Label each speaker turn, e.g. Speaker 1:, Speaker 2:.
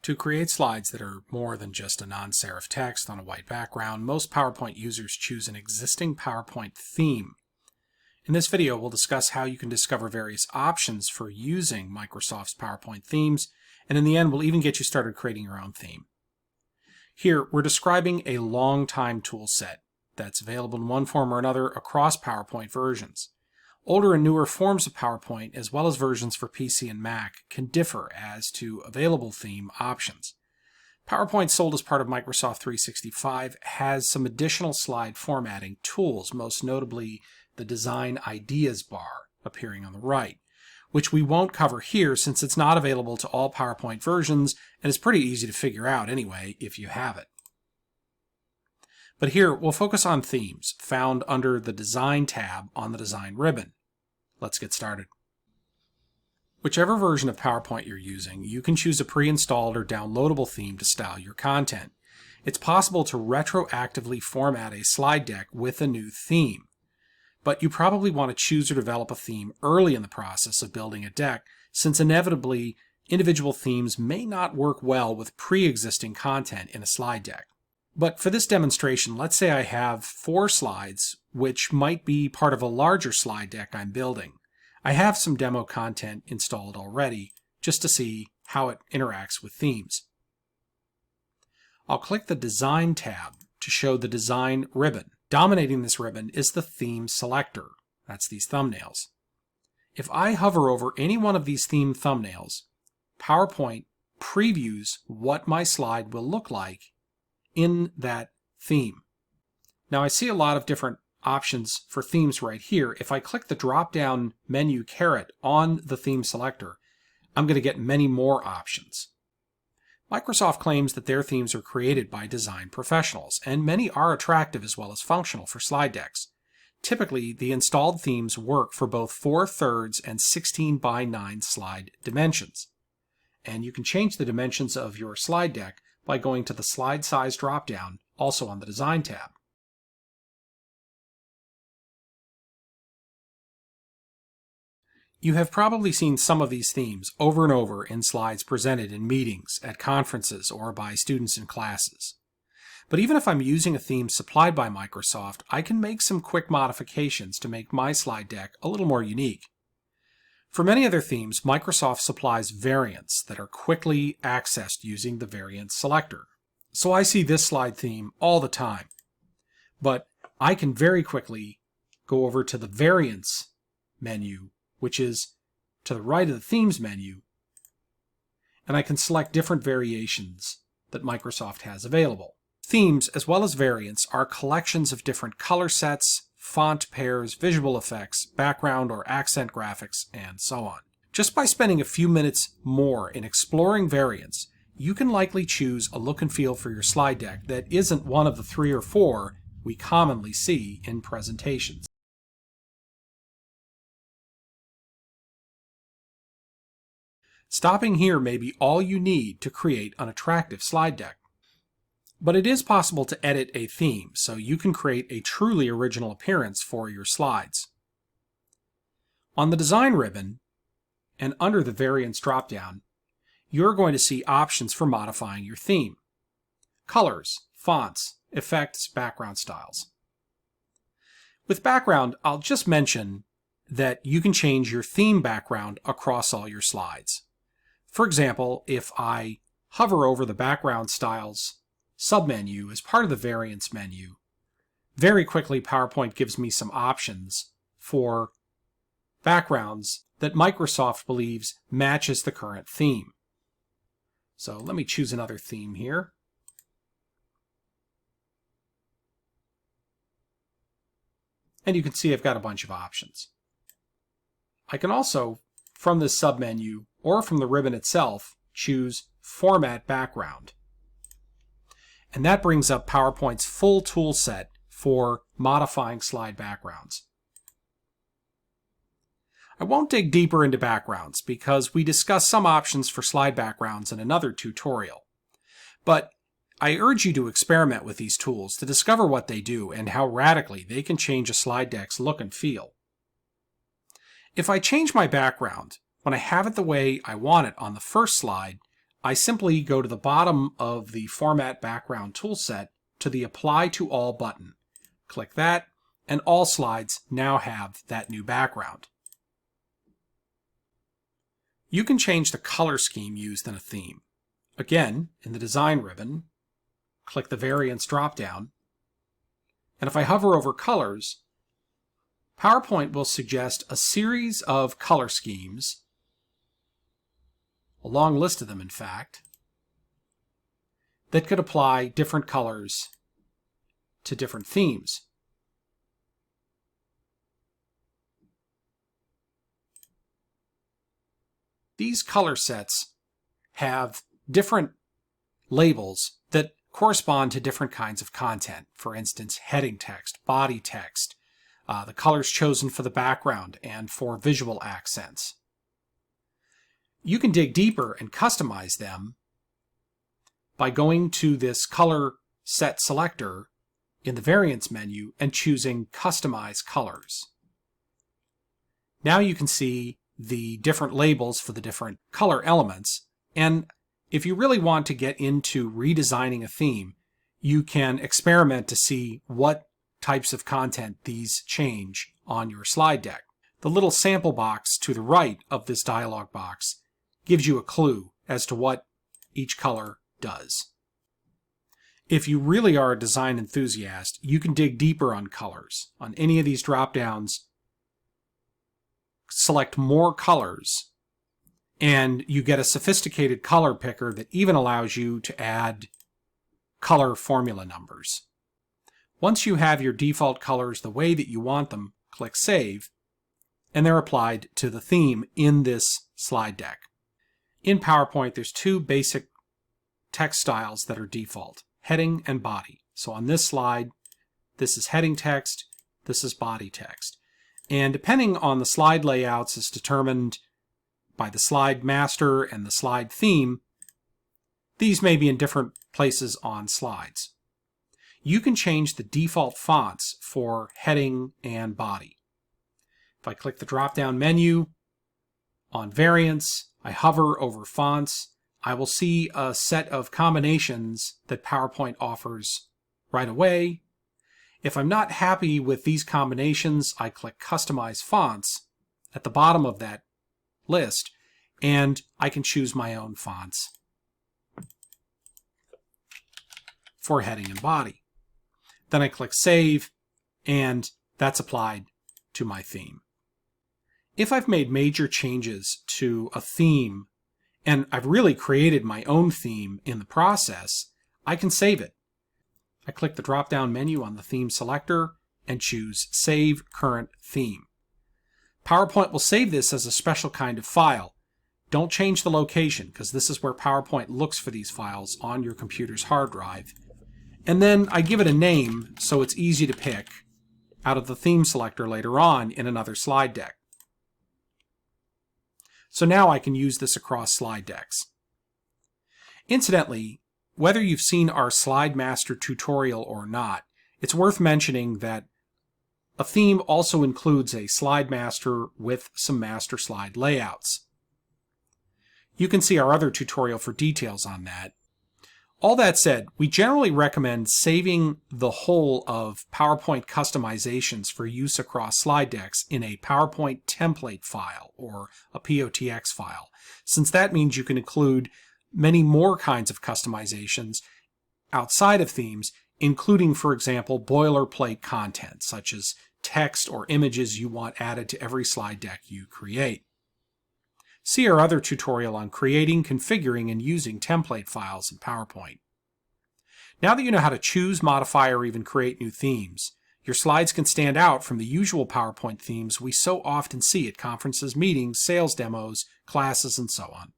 Speaker 1: To create slides that are more than just a non-serif text on a white background, most PowerPoint users choose an existing PowerPoint theme. In this video, we'll discuss how you can discover various options for using Microsoft's PowerPoint themes, and in the end, we'll even get you started creating your own theme. Here, we're describing a long-time tool set that's available in one form or another across PowerPoint versions. Older and newer forms of PowerPoint, as well as versions for PC and Mac, can differ as to available theme options. PowerPoint, sold as part of Microsoft 365, has some additional slide formatting tools, most notably the Design Ideas bar appearing on the right, which we won't cover here since it's not available to all PowerPoint versions and is pretty easy to figure out anyway if you have it. But here, we'll focus on themes found under the Design tab on the Design ribbon. Let's get started. Whichever version of PowerPoint you're using, you can choose a pre-installed or downloadable theme to style your content. It's possible to retroactively format a slide deck with a new theme. But you probably want to choose or develop a theme early in the process of building a deck, since inevitably, individual themes may not work well with pre-existing content in a slide deck. But for this demonstration, let's say I have 4 slides, which might be part of a larger slide deck I'm building. I have some demo content installed already, just to see how it interacts with themes. I'll click the Design tab to show the Design ribbon. Dominating this ribbon is the Theme Selector. That's these thumbnails. If I hover over any one of these theme thumbnails, PowerPoint previews what my slide will look like in that theme. Now I see a lot of different options for themes right here. If I click the drop-down menu caret on the theme selector, I'm going to get many more options. Microsoft claims that their themes are created by design professionals, and many are attractive as well as functional for slide decks. Typically, the installed themes work for both 4/3 and 16:9 slide dimensions. And you can change the dimensions of your slide deck by going to the Slide Size drop-down, also on the Design tab. You have probably seen some of these themes over and over in slides presented in meetings, at conferences, or by students in classes. But even if I'm using a theme supplied by Microsoft, I can make some quick modifications to make my slide deck a little more unique. For many other themes, Microsoft supplies variants that are quickly accessed using the Variants selector. So I see this slide theme all the time. But I can very quickly go over to the Variants menu, which is to the right of the Themes menu, and I can select different variations that Microsoft has available. Themes, as well as variants, are collections of different color sets, font pairs, visual effects, background or accent graphics, and so on. Just by spending a few minutes more in exploring variants, you can likely choose a look and feel for your slide deck that isn't one of the 3 or 4 we commonly see in presentations. Stopping here may be all you need to create an attractive slide deck. But it is possible to edit a theme, so you can create a truly original appearance for your slides. On the Design ribbon, and under the Variants dropdown, you're going to see options for modifying your theme. Colors, fonts, effects, background styles. With background, I'll just mention that you can change your theme background across all your slides. For example, if I hover over the Background Styles submenu as part of the Variants menu, very quickly PowerPoint gives me some options for backgrounds that Microsoft believes matches the current theme. So let me choose another theme here. And you can see I've got a bunch of options. I can also, from this submenu or from the ribbon itself, choose Format Background. And that brings up PowerPoint's full tool set for modifying slide backgrounds. I won't dig deeper into backgrounds because we discussed some options for slide backgrounds in another tutorial. But I urge you to experiment with these tools to discover what they do and how radically they can change a slide deck's look and feel. If I change my background, when I have it the way I want it on the first slide, I simply go to the bottom of the Format Background toolset to the Apply to All button. Click that, and all slides now have that new background. You can change the color scheme used in a theme. Again, in the Design ribbon, click the Variants dropdown, and if I hover over colors, PowerPoint will suggest a series of color schemes, a long list of them in fact, that could apply different colors to different themes. These color sets have different labels that correspond to different kinds of content. For instance, heading text, body text, the colors chosen for the background and for visual accents. You can dig deeper and customize them by going to this color set selector in the Variants menu and choosing Customize Colors. Now you can see the different labels for the different color elements, and if you really want to get into redesigning a theme, you can experiment to see what types of content these change on your slide deck. The little sample box to the right of this dialog box gives you a clue as to what each color does. If you really are a design enthusiast, you can dig deeper on colors. On any of these drop-downs, select more colors, and you get a sophisticated color picker that even allows you to add color formula numbers. Once you have your default colors the way that you want them, click Save, and they're applied to the theme in this slide deck. In PowerPoint, there's two basic text styles that are default, heading and body. So on this slide, this is heading text, this is body text. And depending on the slide layouts as determined by the slide master and the slide theme, these may be in different places on slides. You can change the default fonts for heading and body. If I click the drop-down menu on Variants, I hover over Fonts, I will see a set of combinations that PowerPoint offers right away. If I'm not happy with these combinations, I click Customize Fonts at the bottom of that list, and I can choose my own fonts for heading and body. Then I click Save, and that's applied to my theme. If I've made major changes to a theme, and I've really created my own theme in the process, I can save it. I click the drop-down menu on the theme selector and choose Save Current Theme. PowerPoint will save this as a special kind of file. Don't change the location, because this is where PowerPoint looks for these files on your computer's hard drive. And then I give it a name so it's easy to pick out of the theme selector later on in another slide deck. So now I can use this across slide decks. Incidentally, whether you've seen our Slide Master tutorial or not, it's worth mentioning that a theme also includes a slide master with some master slide layouts. You can see our other tutorial for details on that. All that said, we generally recommend saving the whole of PowerPoint customizations for use across slide decks in a PowerPoint template file or a POTX file, since that means you can include many more kinds of customizations outside of themes, including, for example, boilerplate content, such as text or images you want added to every slide deck you create. See our other tutorial on creating, configuring, and using template files in PowerPoint. Now that you know how to choose, modify, or even create new themes, your slides can stand out from the usual PowerPoint themes we so often see at conferences, meetings, sales demos, classes, and so on.